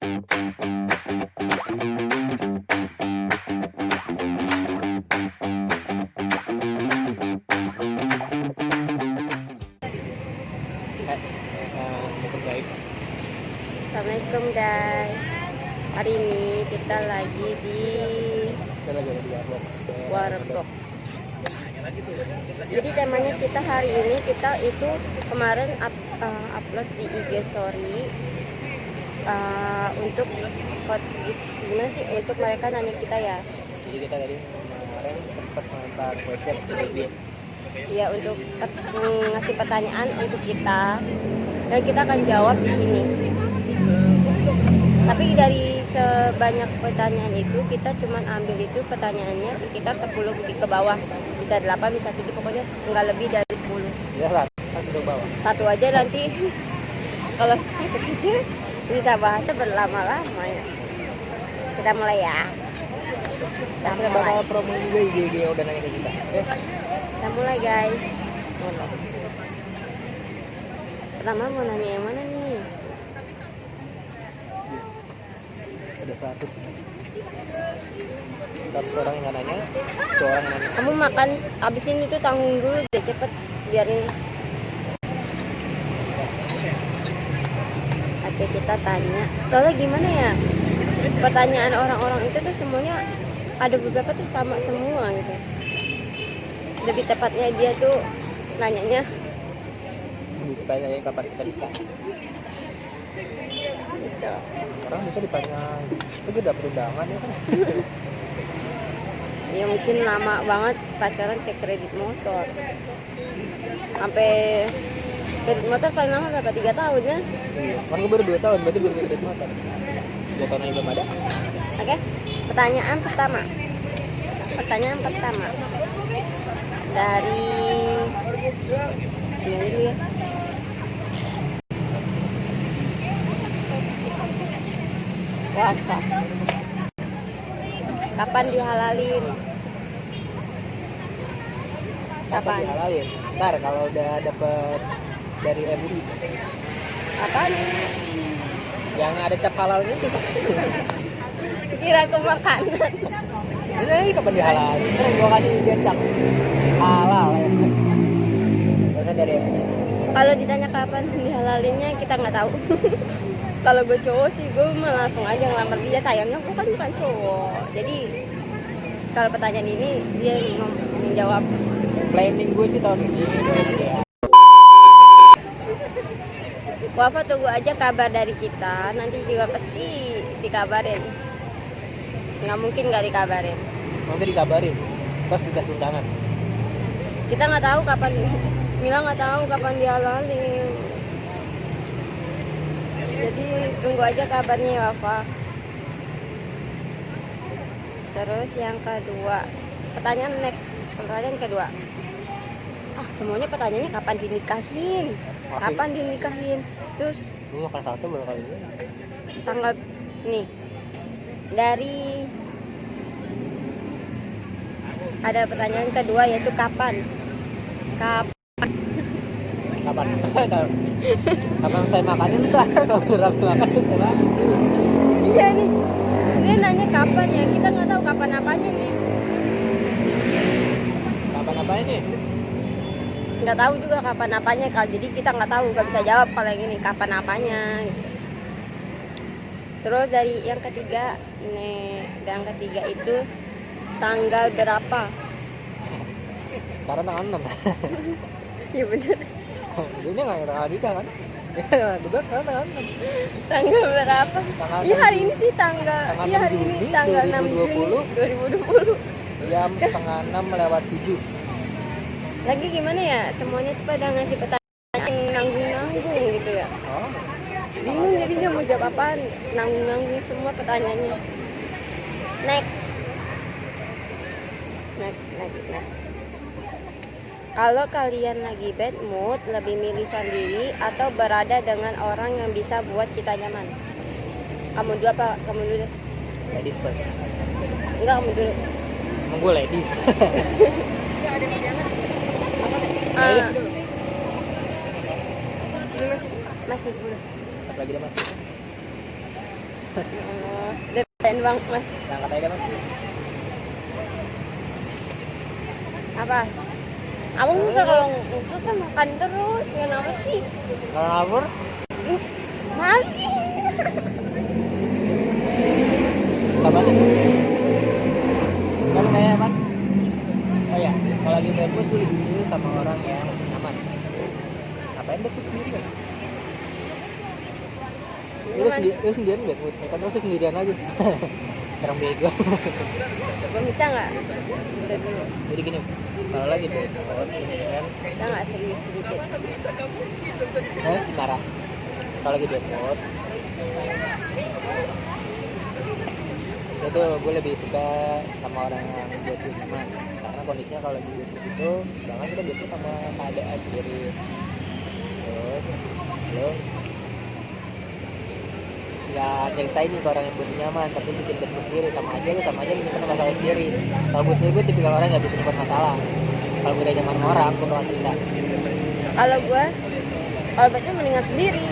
Assalamualaikum guys. Hari ini kita lagi di Warbox. Jadi temanya kita hari ini itu kemarin upload di IG story untuk gimana sih, untuk mereka nanya kita ya. Jadi kita tadi kemarin sempat melempar question ke ya, untuk ngasih pertanyaan untuk kita dan kita akan jawab di sini. Tapi dari sebanyak pertanyaan itu kita cuman ambil itu pertanyaannya sekitar 10 ke bawah, bisa 8 bisa 7, pokoknya nggak lebih dari 10 ya lah, satu ke bawah, satu aja nanti kalau satu aja bisa bahasnya berlama-lama ya. Kita mulai ya. kita bakal promo juga IG yang udah nanya ke kita. Kita mulai guys. Pertama mau nanya yang mana nih? Ada 100 orang yang nggak nanya, 2 orang nanya. Kamu makan abis ini tuh tanggung dulu deh, cepet biar ini. Oke, kita tanya. Soalnya gimana ya? Pertanyaan orang-orang itu tuh semuanya ada beberapa tuh sama semua gitu. Lebih tepatnya dia tuh nanyanya Lebih tepatnya kapan kita nikah. gitu. Orang bisa ditanya, itu gue dapet undangan ya kan? Ya mungkin lama banget pacaran kayak kredit motor. Sampai kredit motor paling lama berapa? 3 tahun ya? Iya, kan gue baru 2 tahun, berarti belum kredit motor. 2 tahun aja belum ada. Oke, pertanyaan pertama dari ini dulu ya. Puasa kapan dihalalin? Kapan? Dihalalin? Ntar kalau udah dapet dari MUI. Apaan? Yang ada cap halalnya itu. Kira aku makanan. Ini kapan dihalalin? Terus gue kasih dia cap halal ya. Biasanya dari MUI. Kalau ditanya kapan dihalalinnya kita nggak tahu. Kalau gue cowok sih gue mah langsung aja ngelamar dia, sayangnya gue kan bukan cowok. Jadi kalau pertanyaan ini dia menjawab. Planning gue sih tahun ini. Wafa tunggu aja kabar dari kita, nanti juga pasti dikabarin. Nggak mungkin nggak dikabarin. Nanti dikabarin pas dikasih undangan. Kita nggak tahu kapan, Mila nggak tahu kapan dihalalin. Jadi tunggu aja kabarnya ya Wafa. Terus yang kedua, pertanyaan kedua. Semuanya pertanyaannya kapan dinikahin? Kapan dinikahin? Terus Lu makan satu baru kali ini. tanggal nih dari ada pertanyaan kedua yaitu kapan Kapan saya makanin tuh? Kalau udah makan saya makan. iya nih, dia nanya kapan ya, kita nggak tahu kapan apanya nih, Kapan apanya nih? nggak tahu juga kapan apanya kalau, jadi kita nggak tahu, nggak bisa jawab kalau yang ini kapan apanya gitu. Terus dari yang ketiga itu tanggal berapa? Sekarang tanggal 6. Iya bener. Ini nggak tanggal nikah kan? Ya, sekarang tanggal 6. Tanggal berapa? Iya hari ini sih tanggal 6 Juni 2020. Jam setengah 6 lewat 7. Lagi gimana ya? Semuanya tuh pada ngasih pertanyaan nanggung-nanggung gitu ya. Oh. Bingung jadinya mau jawab apaan, nanggung-nanggung semua pertanyaannya. Next. Kalau kalian lagi bad mood, lebih milih sendiri atau berada dengan orang yang bisa buat kita nyaman? Kamu dulu apa? Kamu dulu deh. Ladies first. Enggak, kamu dulu. Emang gue ladies. Ini masih dulu. Apa lagi deh mas? Allah, depan bang mas. Berangkat aja mas. Apa? Abang juga kalau ngusut kan makan terus, kenapa sih? Kalau ngabur, Mali. sabar deh. Kalau kayak man, oh ya, kalau lagi bad mood tuh dulu sama orang yang aman. Ngapain bad mood sendiri kan? Lu sendirian bad mood, kan lu sendirian aja. Orang bego. Gak bisa nggak? Udah dulu. Jadi gini, kalau lagi bad mood, ini kan, Kita nggak serius sedikit. marah. Kalau lagi bad mood, itu gue lebih suka sama orang yang buat gue nyaman, karena kondisinya kalau lagi bad mood itu sedangkan kita bad mood sama keadaan sendiri. Terus lo nggak ceritain nih ke orang yang buat nyaman, tapi bikin bad mood sendiri, sama aja lu bikin masalah sendiri. Kalau gue sendiri, gue tipikal orang yang nggak bisa nyimpan masalah. Kalau gue udah nyaman sama orang, gue bakal cerita. Kalau bad mendingan sendiri.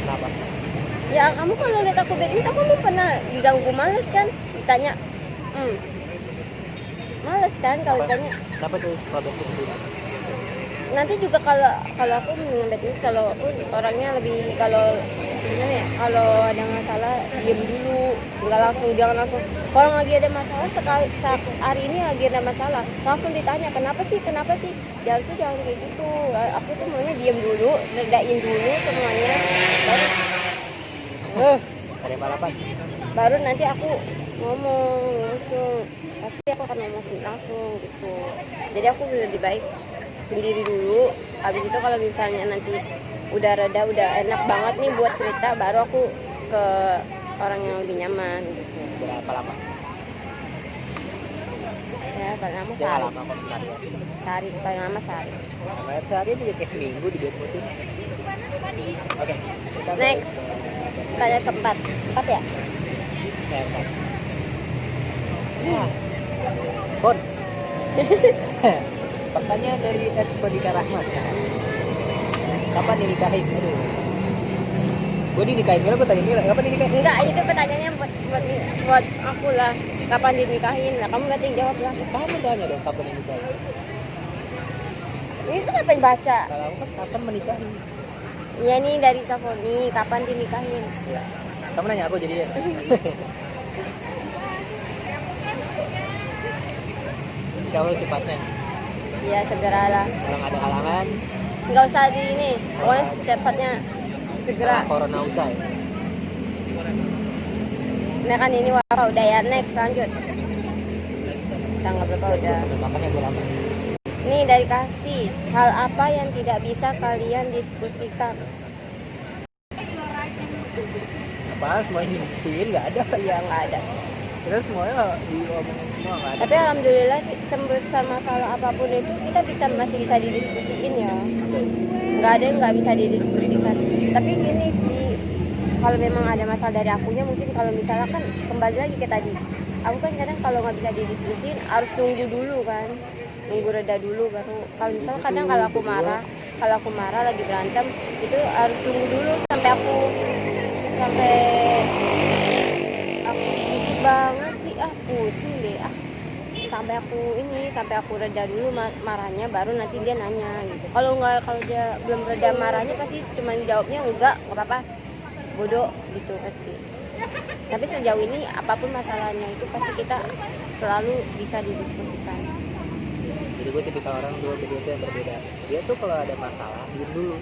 Kenapa? Ya kamu kalau lihat aku bad mood, kamu pernah diganggu males kan? Ditanya, males kan kalau ditanya. Kenapa tuh kalau bad mood sendiri? Nanti juga kalau aku mendingan bad mood, kalau aku orangnya lebih kalau gimana ya, kalau ada masalah diam dulu, jangan langsung. Kalau lagi ada masalah hari ini lagi ada masalah, langsung ditanya kenapa sih, jangan kayak gitu. Aku tuh maunya diam dulu, redain dulu semuanya, Ada balapan. baru nanti aku ngomong langsung, pasti aku akan ngomong langsung gitu. Jadi aku lebih baik sendiri dulu, habis itu kalau misalnya nanti udah reda, udah enak banget nih buat cerita, baru aku ke orang yang lebih nyaman gitu. Berapa lama? Ya paling lama Ya sehari, lama kok bentar ya. paling lama sehari. Namanya sehari aja kayak seminggu di bad mood-in. Oke. Kita Next. Tanya keempat ya. Empat. Pon. Pertanyaan dari Ed Fadika Rahmat. Kapan dinikahin? Aduh. Gue dinikahin, Mila, gue tanya Mila, kapan dinikahin? Enggak, itu pertanyaannya buat aku lah. Kapan dinikahin? Nah, kamu ganti jawab lah. Kamu tanya dong kapan dinikahin. Ini tuh kapan baca? Kalau aku kan kapan menikahi? Ya nih dari kamu nih, kapan dinikahin? Ya. Kamu nanya aku jadi ya. Insya Allah cepatnya. Ya segeralah. Kalau nggak ada halangan, Nggak usah di ini, pokoknya cepatnya segera. setelah corona usai. Nah kan ini udah ya, next lanjut. Tanggal berapa udah? Sampai kapan ya gue lama? Ini dari Kasih, hal apa yang tidak bisa kalian diskusikan? Apaan semuanya diskusiin nggak ada. Ya nggak ada. Terus semuanya diomongin semua nggak ada. Tapi alhamdulillah sih, sebesar masalah apapun itu kita masih bisa didiskusiin ya. Nggak ada yang nggak bisa didiskusikan. Tapi gini sih, kalau memang ada masalah dari akunya, mungkin kalau misalnya kan kembali lagi ke tadi, aku kan kadang kalau nggak bisa didiskusiin harus tunggu dulu kan, nunggu reda dulu baru. Kalau misalnya kadang kalau aku marah lagi berantem itu harus tunggu dulu sampai aku pusing banget sih, pusing deh sampai aku reda dulu marahnya, baru nanti dia nanya gitu. Kalau dia belum reda marahnya pasti cuma jawabnya enggak apa-apa, bodoh gitu pasti. Tapi sejauh ini apapun masalahnya itu pasti kita selalu bisa didiskusikan. Jadi gue tipikal orang dua kedua itu yang berbeda. Dia tuh kalau ada masalah diem dulu,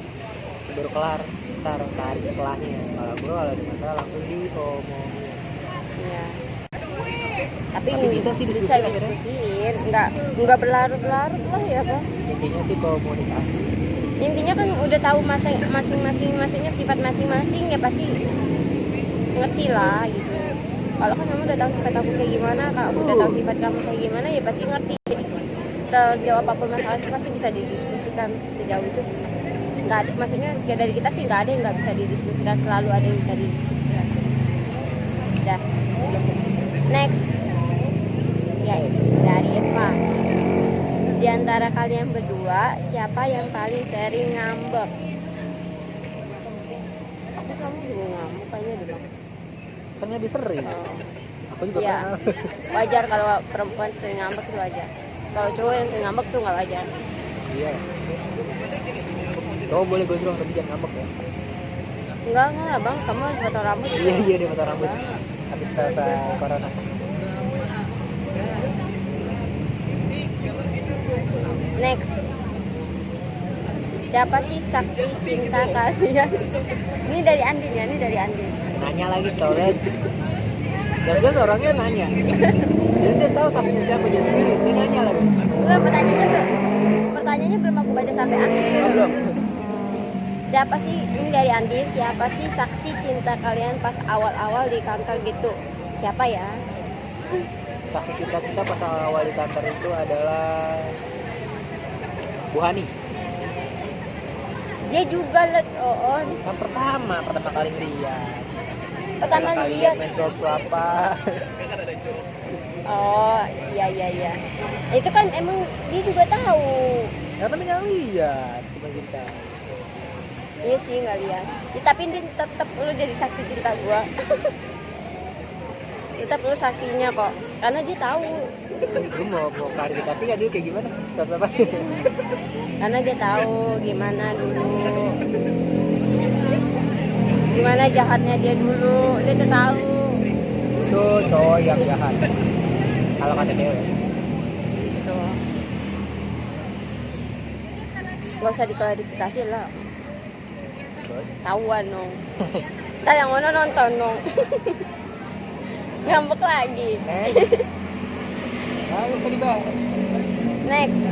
baru kelar, ntar sehari setelahnya. Kalau gue kalau ada masalah langsung diomongin. Ya. Tapi bisa sih bisa diskusiin diskusiin, nggak berlarut-larut lah ya Bang. Intinya sih komunikasi. Intinya kan udah tahu masing-masing, maksudnya sifat masing-masing ya pasti ngerti lah gitu. Kalau kan kamu udah tahu sifat aku kayak gimana, kamu udah tahu sifat kamu kayak gimana, ya pasti ngerti. Jadi sejauh apapun masalah itu pasti bisa didiskusikan. Sejauh itu nggak ada, maksudnya ya dari kita sih nggak ada yang nggak bisa didiskusikan, selalu ada yang bisa didiskusikan. Udah. Next. Ya, dari Eva. Di antara kalian berdua, siapa yang paling sering ngambek? Aku kamu juga ngambek kayaknya deh Bang. Kan lebih sering. Oh, Aku juga iya. pernah. Wajar kalau perempuan sering ngambek itu wajar. Kalau cowok yang sering ngambek tuh nggak wajar. Iya. Cowok boleh gondrong tapi jangan ngambek ya. Enggak bang, kamu harus potong rambut. Iya dia potong rambut. Habis selesai corona. Next. Siapa sih saksi cinta kalian? Ini dari Andin ya, ini dari Andin. Nanya lagi soalnya. Jangan orangnya nanya. Dia tahu saksinya siapa dia sendiri. Dia nanya lagi. Belum, pertanyaannya belum aku baca sampai akhir. Oh, belum. Siapa sih, ini dari Andin, siapa sih saksi cinta kalian pas awal-awal di kantor gitu? Siapa ya? Saksi kita pas awal di kantor itu adalah Bu Hani. Dia juga liat, Yang pertama kali lihat. pertama Kali lihat. main apa? Oh, iya. Itu kan emang dia juga tahu. Ya tapi nggak lihat cuma kita. Iya sih nggak lihat. Ya, tapi dia tetap lu jadi saksi cinta gua. Tetap lu saksinya kok, karena dia tahu. Gue mau klarifikasi nggak dulu kayak gimana? Apa? Karena dia tahu gimana dulu. Gimana jahatnya dia dulu, dia tuh tahu. Itu cowok yang jahat. Kalau kata cewek. Gitu. Gak usah diklarifikasi lah. Terus? Tahuan dong. Ntar yang mana nonton dong. Ngambek lagi. Next. Nggak usah dibahas. Next.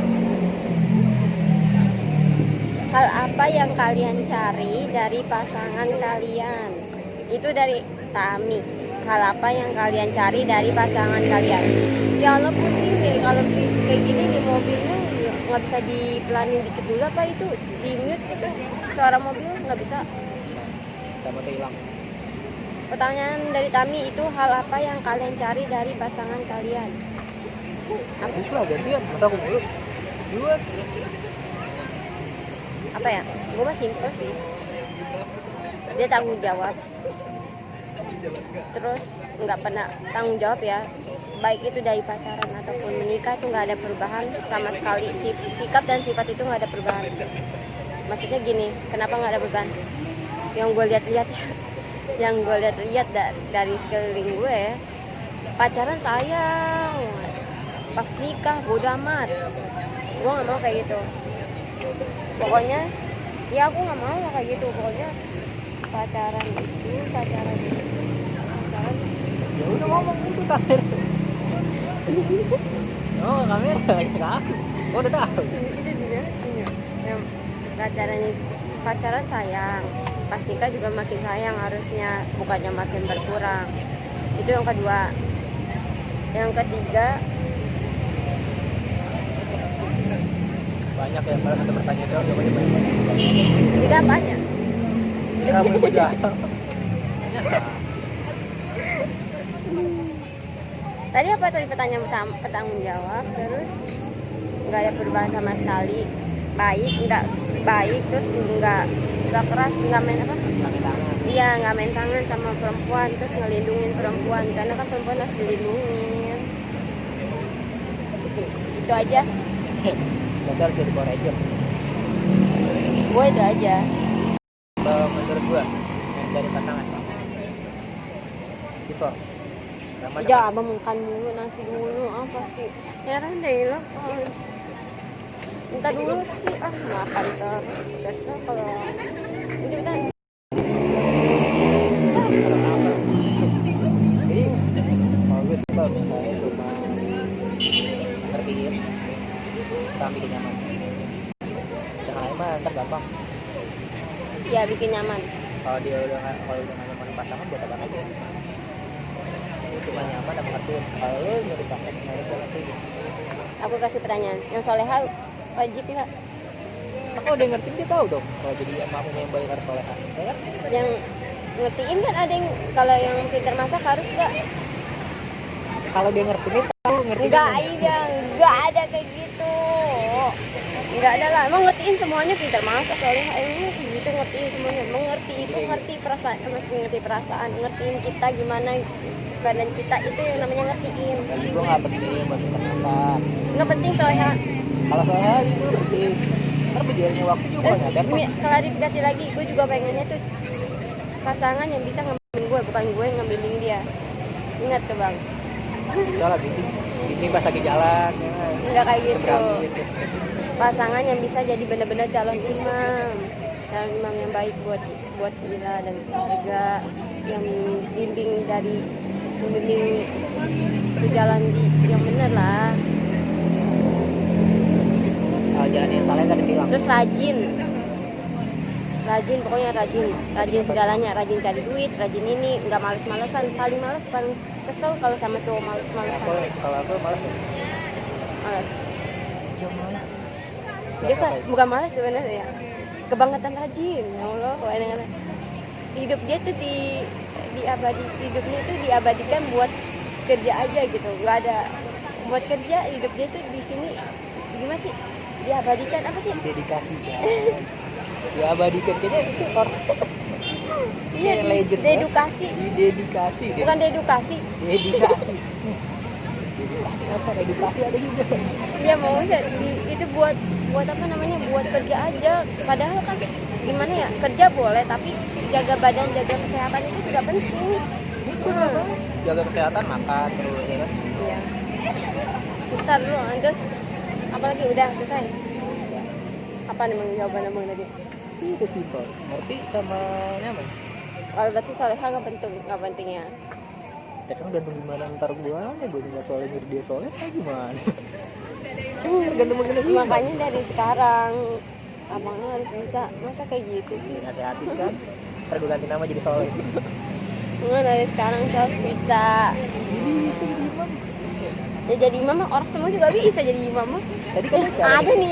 Hal apa yang kalian cari dari pasangan kalian? Itu dari Tami. Hal apa yang kalian cari dari pasangan kalian? Ya Allah pusing deh kalau kayak gini di mobilnya nggak bisa dipelanin dikit dulu apa itu di mute itu suara mobil nggak bisa. Kamu tuh hilang. Pertanyaan dari Tami itu hal apa yang kalian cari dari pasangan kalian? Habis lah gantian. Masa aku mulu? Duluan. Apa ya? Gue mah simple sih. Dia tanggung jawab. Terus nggak pernah tanggung jawab ya. Baik itu dari pacaran ataupun menikah itu nggak ada perubahan sama sekali. Sikap dan sifat itu nggak ada perubahan. Maksudnya gini, kenapa nggak ada perubahan? Yang gue lihat-lihat ya. Yang gue lihat-lihat dari sekeliling gue ya, pacaran sayang, pas nikah bodo amat. Gue nggak mau kayak gitu. Pokoknya ya aku nggak mau kayak gitu. Pokoknya pacaran Ya udah ngomong gitu kamera. Oh kamera nggak aku. Oh udah tahu. itu dia. Yang pacaran sayang, pas nikah juga makin sayang harusnya, bukannya makin berkurang. Itu yang kedua. Yang ketiga, Banyak ya kalau satu pertanyaan jawab jawabannya banyak. tidak apanya. Kamu yang jawab. Tadi apa tadi pertanyaan bertanggung jawab, terus nggak ada perubahan sama sekali. Baik, terus nggak keras, nggak main apa? Iya, nggak main tangan sama perempuan, terus ngelindungin perempuan, karena kan perempuan harus dilindungin. Itu aja. Berarti harus jadi Power Ranger. Gue itu aja. Menurut gua yang dari pasangan si Thor. Jangan abang makan dulu, nanti dulu apa sih? Heran deh lah. Ntar dulu sih, makan terus. Kesel kalau ini udah. Jadi kalau gue sih Thor, saya cuma ngertiin kami bikin nyaman. Yang lain mah ntar gampang. Ya bikin nyaman. Kalau udah nggak nyaman pasangan buat apa aja. Ini cuma nyaman dan ngertiin. Kalau lu nyari paket harus ngertiin. Aku kasih pertanyaan. Yang soleha wajib nggak? Kalau dia ngertiin dia tahu dong. Kalau jadi emakmu yang baik harus soleha. Ya kan? Yang ngertiin kan ada yang kalau yang pintar masak harus nggak? Kalau dia ngertiin dia tahu ngertiin. Enggak, iya, enggak ada kayak gitu. Nggak ada lah, emang ngertiin semuanya pintar masak soalnya ini gitu ngertiin semuanya, mengerti itu ngerti perasaan, masih ngerti perasaan, ngertiin kita gimana badan kita itu yang namanya ngertiin. Bagi gue nggak penting buat kita masak. Nggak penting soalnya. Kalau soalnya itu penting. Ntar berjalannya waktu juga nggak sadar kok. Klarifikasi lagi, gue juga pengennya tuh pasangan yang bisa ngambilin gue, bukan gue yang ngambilin dia. Ingat tuh bang. Bisa lah gitu. Ini pas lagi jalan ya. Nggak kayak gitu. Seberani gitu. Pasangan yang bisa jadi benar-benar calon imam yang baik buat kita dan surga, yang membimbing ke jalan yang benar lah. Jalan yang salah kan dibilang. Terus rajin pokoknya rajin segalanya, rajin cari duit, rajin ini, nggak males-malesan. Paling males, paling kesel kalau sama cowok males-malesan. Kalau aku malas. Males. Ya malas. Dia kan bukan malas sebenarnya ya, kebangetan rajin. Ya Allah, kadang-kadang hidup dia tuh hidupnya tuh diabadikan buat kerja aja gitu, nggak ada buat kerja. Hidup dia tuh di sini gimana sih, diabadikan apa sih, Dedikasi guys. Diabadikan kayaknya itu orang. iya, legend dedukasi, dedikasi bukan dedukasi. dedikasi apa, edukasi ada juga. Iya mau itu buat apa namanya, buat kerja aja. Padahal kan gimana ya, kerja boleh tapi jaga badan, jaga kesehatan itu juga penting. Jaga kesehatan, makan terus ya kan. Iya. Bentar dulu, terus apalagi udah selesai. Apa nih jawaban abang tadi? Itu simpel, ngerti sama nyaman. Kalau berarti soleha nggak penting ya. Ya kan gantung gimana ntar gue nggak soleh nyuruh dia soleh gimana. Tergantung mengenai iman. Makanya dari sekarang abangnya harus bisa, masa kayak gitu sih. Nasehatin kan, ntar gue ganti nama jadi soleh. Dari sekarang saya harus bisa. Jadi bisa jadi imam. Ya jadi imam mah orang semua juga bisa jadi imam mah. Tadi kan Ada nih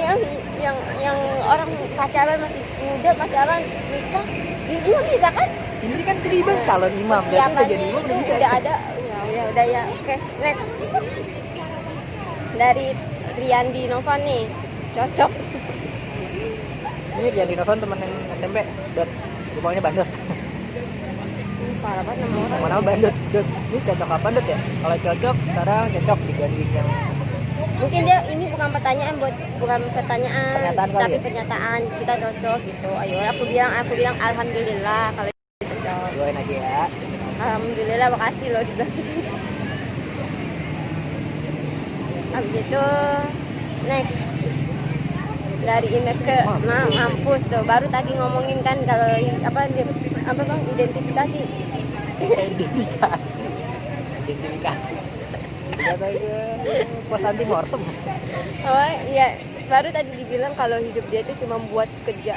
yang orang pacaran masih muda, pacaran nikah, imam bisa kan? ini kan tadi bang calon imam, berarti udah jadi imam udah bisa. Udah ada, ya udah ya. Oke, next. Dari Riyandi Nova nih, cocok. Ini Riyandi Nova temen yang SMP, Dot. Rupanya Bandot. Parah banget nama orang. Nama Bandot, Dot. Ini cocok apa Dot ya? Kalau cocok sekarang cocok diganding yang Mungkin dia ini bukan pertanyaan, Pernyataan kali tapi ya? pernyataan kita cocok gitu. Ayo, aku bilang alhamdulillah kalau cocok. doain aja ya. Alhamdulillah, makasih loh dibilang. Habis itu next dari Ineke, mampus tuh. Baru tadi ngomongin kan kalau apa bang, identifikasi. Identifikasi. Katanya pos anti mortem. Oh iya, baru tadi dibilang kalau hidup dia itu cuma buat kerja.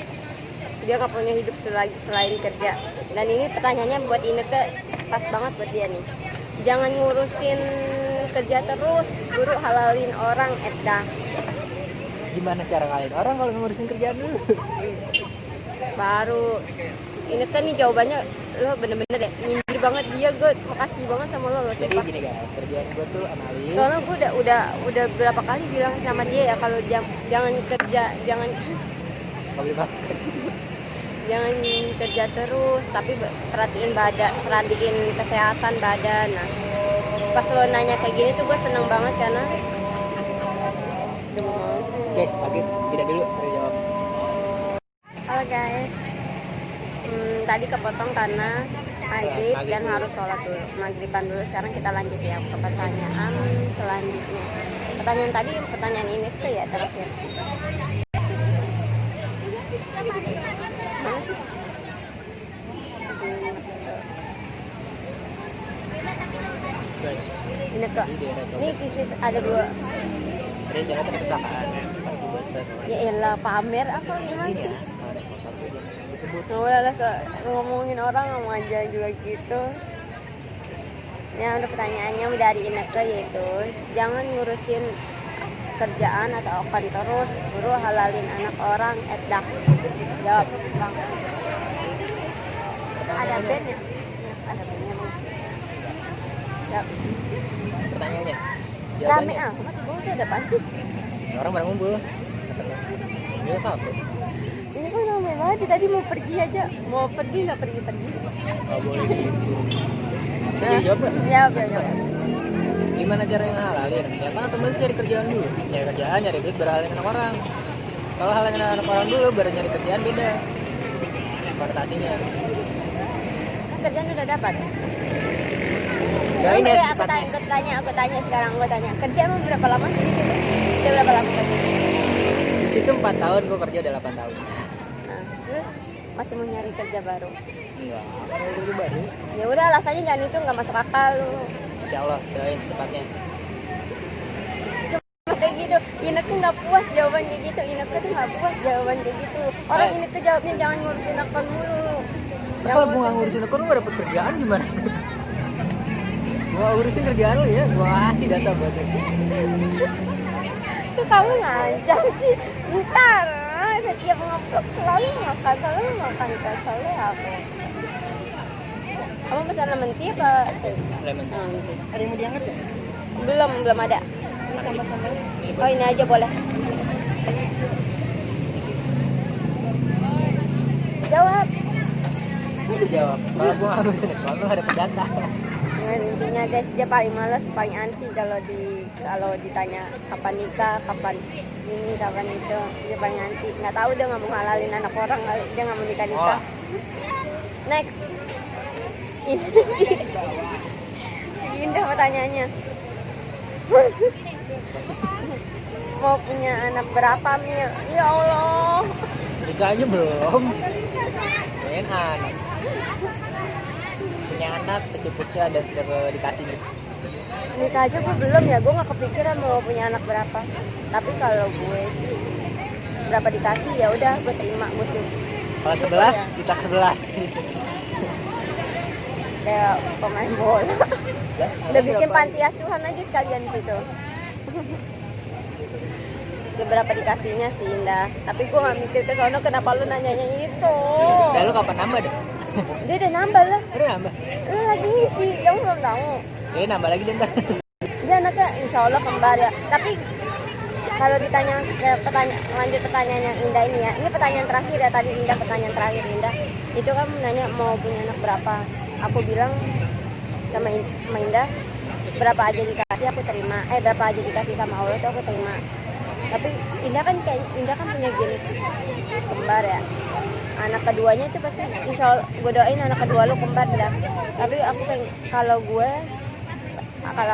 Dia nggak punya hidup selain kerja. Dan ini pertanyaannya buat Ineke, pas banget buat dia nih. Jangan ngurusin kerja terus, guru halalin orang edah. Gimana cara ngalahin orang kalau ngurusin kerjaan dulu? Baru ini kan nih jawabannya, lo bener-bener ya nyindir banget dia. Gue makasih banget sama lo Jadi sumpah. gini guys, kerjaan gue tuh analis. Soalnya gue udah berapa kali bilang sama dia ya, kalau jangan kerja, jangan kerja terus, tapi perhatiin kesehatan badan. Nah, pas lo nanya kayak gini tuh gue seneng banget karena Guys, pagi tidak dulu saya jawab. halo guys. Tadi kepotong karena maghrib dan harus sholat dulu, maghriban dulu. Sekarang kita lanjut ya ke pertanyaan selanjutnya. Pertanyaan ini tuh ya terakhir. Mana sih? Guys, Ini kok. di daerah Ini krisis ada dua. ada jalan ada kecelakaan pas gue barusan. Ya elah, pamer apa gimana Iya, sih? ada motor gue jangan sebut-sebut. Nggak boleh lah ngomongin orang, ngomong aja juga gitu. Ya udah, pertanyaannya dari Ineke yaitu jangan ngurusin kerjaan atau opan terus, guru halalin anak orang edah. Jawab bang. Ada band ya? Ada bandnya bang. Jawab. Pertanyaannya. Rame ah, mati gue tuh ada apa sih? Orang pada ngumpul. Dia apa? Ini kan ramai banget. Tadi mau pergi aja. Mau pergi nggak pergi-pergi. Nggak boleh gitu. Nah, jawab nggak? Jawab. Gimana cara yang halalin? Ya kan otomatis cari kerjaan dulu. Nyari kerjaan, nyari duit, berhalin anak orang. Kalau halangin anak orang dulu, baru nyari kerjaan beda. Konotasinya. Kerjaan udah dapat. Ya ini ya aku sifatnya. tanya sekarang, gue tanya. Kerja emang berapa lama sih di situ? Udah berapa lama kerja? Di situ 4 tahun, gue kerja udah 8 tahun. Nah, terus masih mau nyari kerja baru? Enggak, kalau kerja baru. Ya udah, alasannya jangan itu, nggak masuk akal lu. Insya Allah, doain secepatnya. Kayak gitu, Ineke nggak puas jawaban kayak gitu. Ineke tuh nggak puas jawaban kayak gitu. Orang ini tuh jawabnya jangan ngurusin akun mulu. Kalau gue nggak ngurusin akun, lu nggak dapet kerjaan gimana? Gue urusin kerjaan lu ya, gue kasih data buat lu. Tuh kamu ngajak sih. Ntar setiap ngeblok selalu makan kesel aku. Kamu pesan lemon tea apa? Lemon tea. Ada yang mau diangkat nggak? Belum ada. Ini sama-sama. Oh ini aja boleh. Jawab. Udah jawab. Kalau gue nggak ngurusin akun, lu nggak dapet data. Ya, intinya guys, dia paling males, paling anti kalau ditanya kapan nikah, kapan ini, kapan itu. Dia paling anti. Nggak tahu, dia nggak mau halalin anak orang, dia nggak mau nikah. Oh. Next. Indah pertanyaannya. Mau punya anak berapa, Mil? Ya Allah. Nikah aja belum. Pengen anak. Punya anak secukupnya dan sudah dikasih nih. Nikah aja gue belum ya, gue nggak kepikiran mau punya anak berapa. Tapi kalau gue sih berapa dikasih ya udah gue terima, gue sih. Kalau 11, ya. kita 11. Kayak pemain bola. Ya, Udah bikin panti asuhan aja sekalian situ. Seberapa dikasihnya sih Indah. Tapi gue nggak mikir ke sono, kenapa lu nanyanya itu? Udah lu kapan nambah deh? Dia udah nambah lah. Udah nambah. Lu lagi ngisi, kamu belum tahu. Ya nambah lagi deh ntar. Dia anaknya insya Allah kembar ya. Tapi kalau ditanya lanjut pertanyaan yang Indah ini ya. Ini pertanyaan terakhir ya, tadi Indah pertanyaan terakhir Indah. Itu kan nanya mau punya anak berapa. Aku bilang sama Indah, berapa aja dikasih aku terima. Berapa aja dikasih sama Allah tuh aku terima. Tapi Indah kan punya genetik kembar ya. Anak keduanya itu pasti insya Allah gue doain anak kedua lu kembar dah. Tapi aku kalau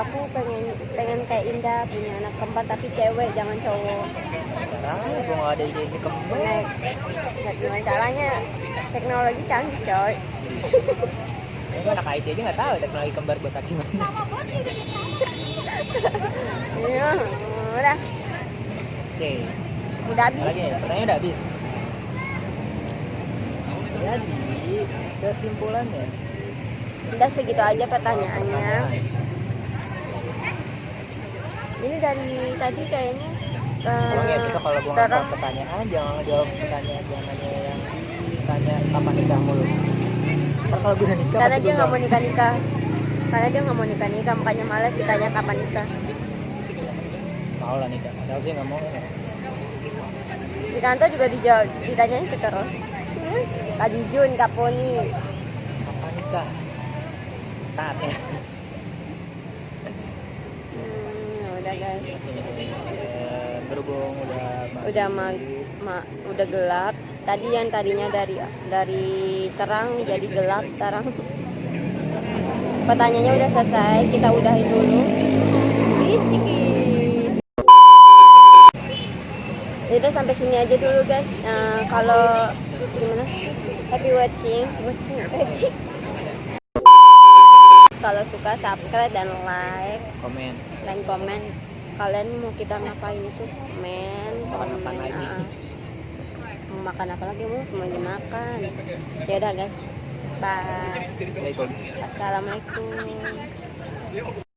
aku pengen kayak Indah punya anak kembar tapi cewek, jangan cowok. Caranya gue nggak ada ide ini kembar. Nah, gimana caranya? Teknologi canggih coy. Ya, anak IT aja nggak tahu teknologi kembar buat gimana. Iya, udah. Oke. Udah habis. Lagi ya, pertanyaan udah habis. Jadi kesimpulannya Udah segitu aja pertanyaannya. Ini dari tadi kayaknya tolong ya Tika, kalau gue nggak pertanyaan jangan ngejawab pertanyaan yang ditanya kapan nikah mulu. Ntar kalau gue udah nikah karena pasti dia gue nggak mau nikah. Karena dia nggak mau nikah, makanya malas ditanya kapan nikah. mau lah nikah. Siapa sih nggak mau ya? Di kantor juga ditanyain terus. Kak Dijun, Kak Poni. Kapan nikah? Saatnya. Udah guys. Berhubung Udah gelap. Tadi yang tadinya dari terang jadi gelap sekarang. Pertanyaannya udah selesai, kita udahin dulu. Udah sampai sini aja dulu guys. Kalau gimana? Happy watching. Kalau suka subscribe dan like, komen. Kalian mau kita ngapain itu? Komen. Makan lagi. Mau makan apa lagi? Mau semua dimakan. Ya udah guys. Bye. Assalamualaikum. Assalamualaikum.